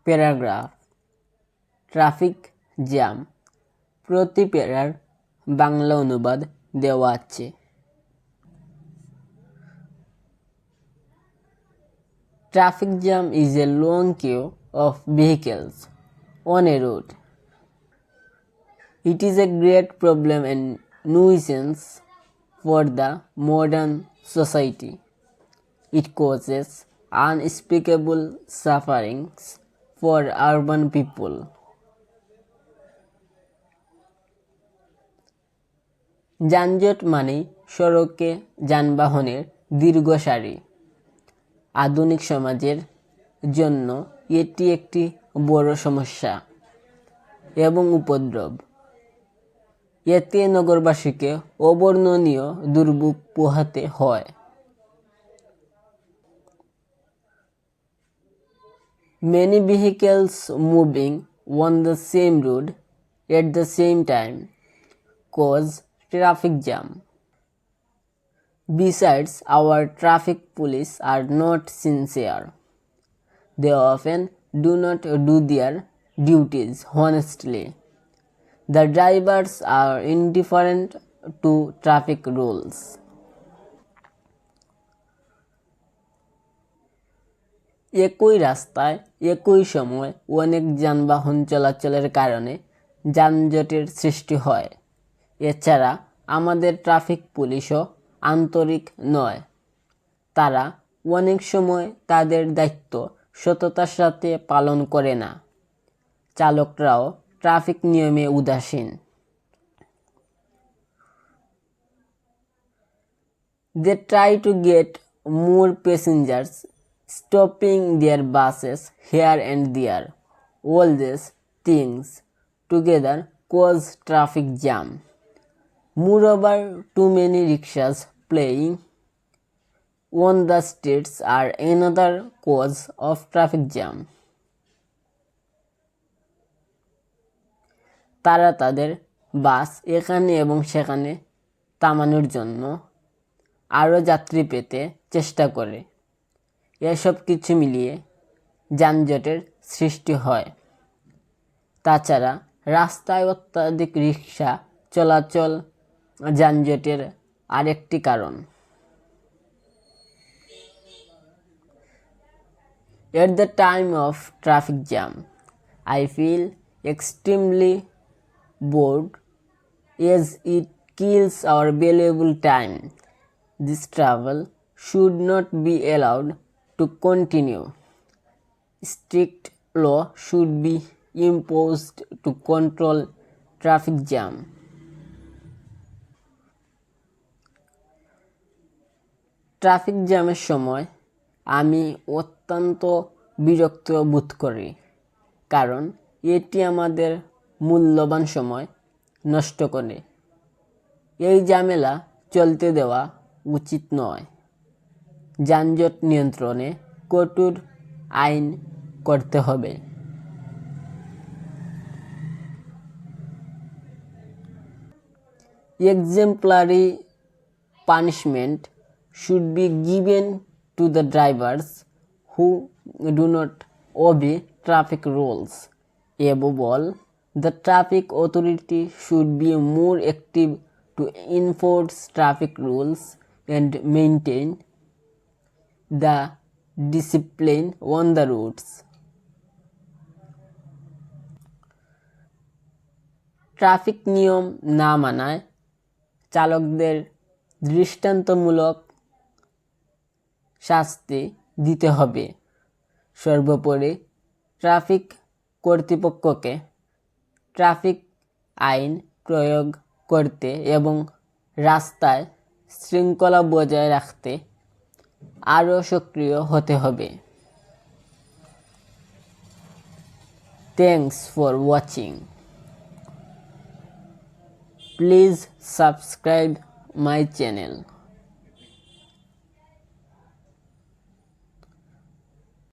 Paragraph traffic jam প্রতি প্যারার বাংলা অনুবাদ দেওয়া আছে। Traffic jam is a long queue of vehicles on a road. It is a great problem and nuisance for the modern society. It causes unspeakable sufferings for urban people. যানজট মানে সড়কে যানবাহনের দীর্ঘ সারি। আধুনিক সমাজের জন্য এটি একটি বড় সমস্যা এবং উপদ্রব। এতে নগরবাসীকে অবর্ণনীয় দুর্ভোগ পোহাতে হয়। Many vehicles moving on the same road at the same time cause traffic jam. Besides, our traffic police are not sincere. They often do not do their duties honestly. The drivers are indifferent to traffic rules. একই রাস্তায় একই সময় অনেক যানবাহন চলাচলের কারণে যানজটের সৃষ্টি হয়। এছাড়া আমাদের ট্রাফিক পুলিশও আন্তরিক নয়। তারা অনেক সময় তাদের দায়িত্ব সততার সাথে পালন করে না। চালকরাও ট্রাফিক নিয়মে উদাসীন। They try to get more passengers, stopping their buses here and there. All these things together cause traffic jam. Moreover, too many rickshaws playing on the streets are another cause of traffic jam. তারা তাদের বাস এখানে এবং সেখানে থামানোর জন্য আরও যাত্রী পেতে চেষ্টা করে। এসব কিছু মিলিয়ে যানজটের সৃষ্টি হয়। তাছাড়া রাস্তায় অত্যাধিক রিক্সা চলাচল যানজটের আরেকটি কারণ। At the time of traffic jam, I feel extremely bored as it kills our valuable time. This travel should not be allowed to continue. Strict law should be imposed to control traffic jam. Traffic জ্যামের সময় আমি অত্যন্ত বিরক্ত বোধ করি, কারণ এটি আমাদের মূল্যবান সময় নষ্ট করে। এই ঝামেলা চলতে দেওয়া উচিত নয়। যানজট নিয়ন্ত্রণে কঠোর আইন করতে হবে। Exemplary punishment should be given to the drivers who do not obey traffic rules. Above all, the traffic authority should be more active to enforce traffic rules and maintain the discipline on the roads. Traffic নিয়ম না মানায় চালকদের দৃষ্টান্তমূলক শাস্তি দিতে হবে। সর্বোপরি traffic কর্তৃপক্ষকে ট্রাফিক আইন প্রয়োগ করতে এবং রাস্তায় শৃঙ্খলা বজায় রাখতে আরও সক্রিয় হতে হবে। Thanks for watching. Please subscribe my channel.